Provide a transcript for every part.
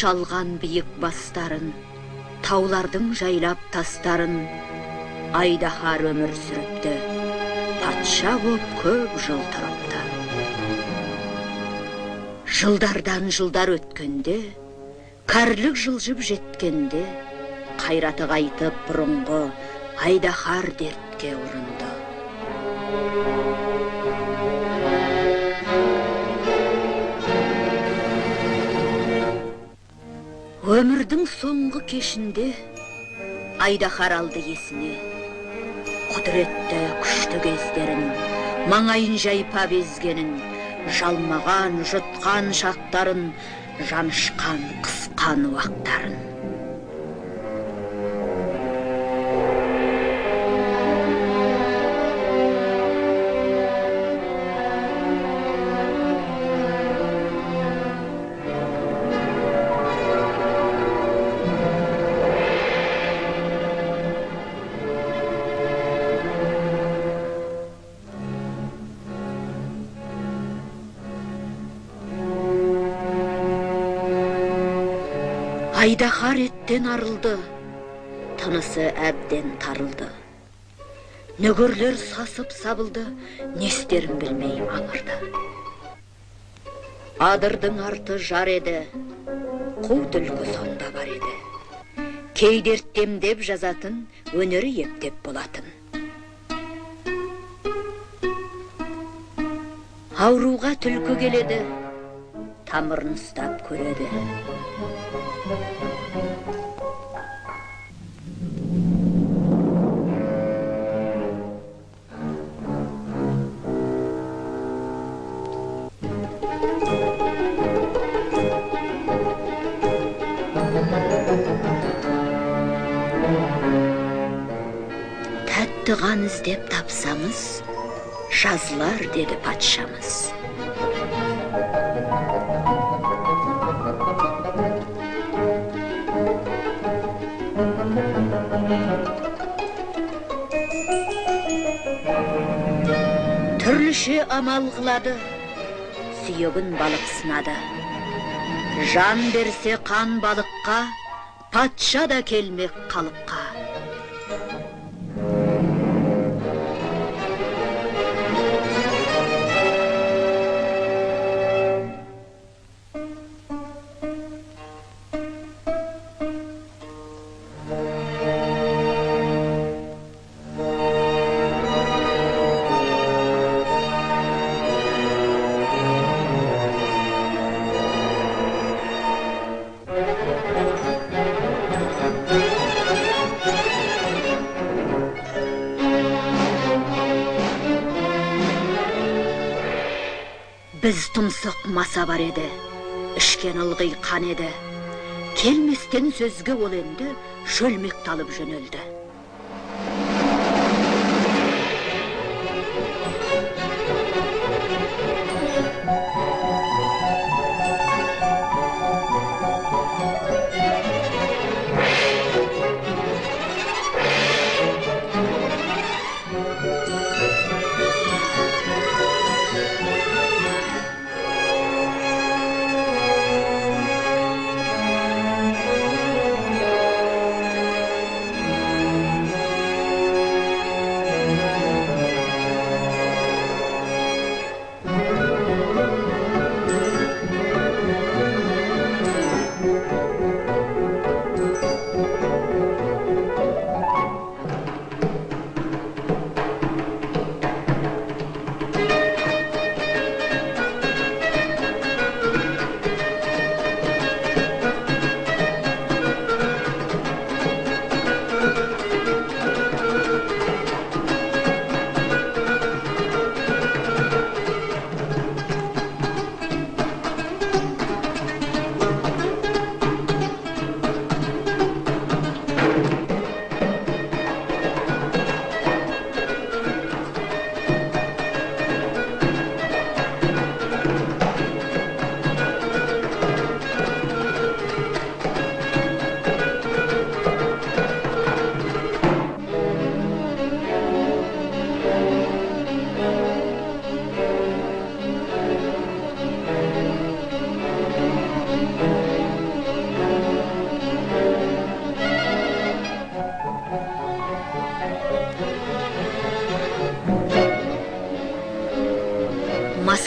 шалған биік бастарын, таулардың жайлап тастарын, айдаһар өмір сүріпті, патша боп көп жыл тұрыпты. Жылдардан жылдар өткенде, кәрілік жылжып жеткенде, қайраты қайтып бұрынғы айдаһар дертке ұрынды. Өмірдің соңғы кешінде айдаһар алды есіне, құдіретті күшті кездерін, маңайын жайпа безгенін, жалмаған, жұтқан шақтарын, жанышқан, қысқан уақтарын. Айдаһар еттен арылды, тынысы әбден тарылды. Нөгерлер сасып сабылды, не істерін білмей маңырды. Адырдың арты жар еді, қу түлкі сонда бар еді. Кей дерттемдеп жазатын, өнері ептеп болатын. Ауруға түлкі келеді, тамырын ұстап көреді. Тәтті қан іздеп тапсаңыз, жазылар деді патшамыз. Түрліше амал қылады, сүйегін балық сынады. Жан берсе қан балыққа, патша да келмек қалыпқа. Біз тұмсық маса бар еді, ішкен ылғи қан еді. Келместен сөзге ол енді шөлмек талып жөнелді.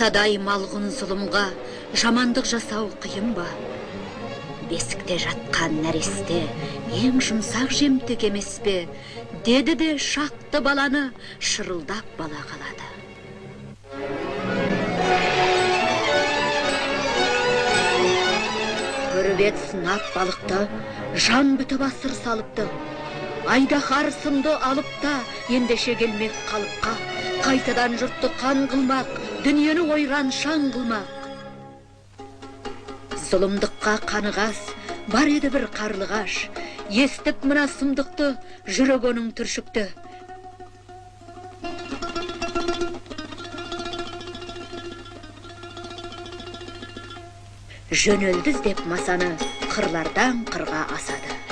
Масадай малғын зұлымға жамандық жасау қиын ба? Бесікте жатқан нәресте ең жұмсақ жемтік емес пе? Деді де шақты баланы шырылдап бала қалады. Бір бет сынап балықты жан бітіп асыр салыпты. Айдаһар сынды алыпта ендеше келмек қалыпқа. Қайтадан жұртты қан қылмақ, дүниені ойран шаң қылмақ. Зұлымдыққа қанығас бар еді бір қарлығаш. Естіп мына сұмдықты жүрек оның түршікті. Жөнелді іздеп масаны қырлардан қырға асады.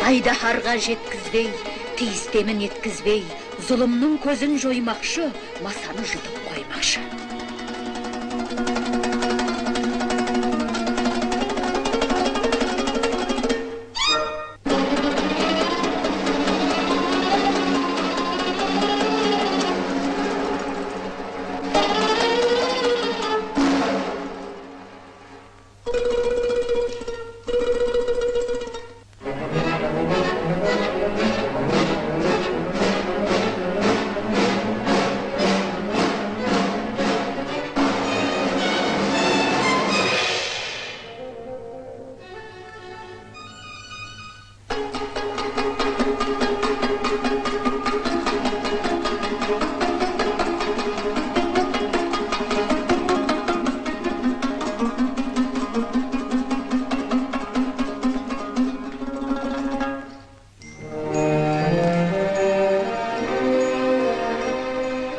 Айдаһарға жеткізбей, тиістемін еткізбей, зұлымның көзін жоймақшы, масаны жұтып қоймақшы.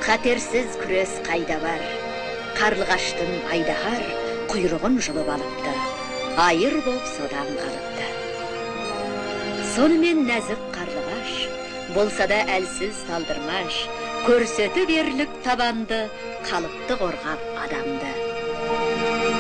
Қатерсіз күрес қайда бар? Қарлығаштың айдаһар құйрығын жұлып алыпты. Айыр боп содан қалыпты. Сонымен нәзік қарлығаш, болса да әлсіз салдырмаш, көрсетіп ерлік табанды, қалыпты қорғап адамды.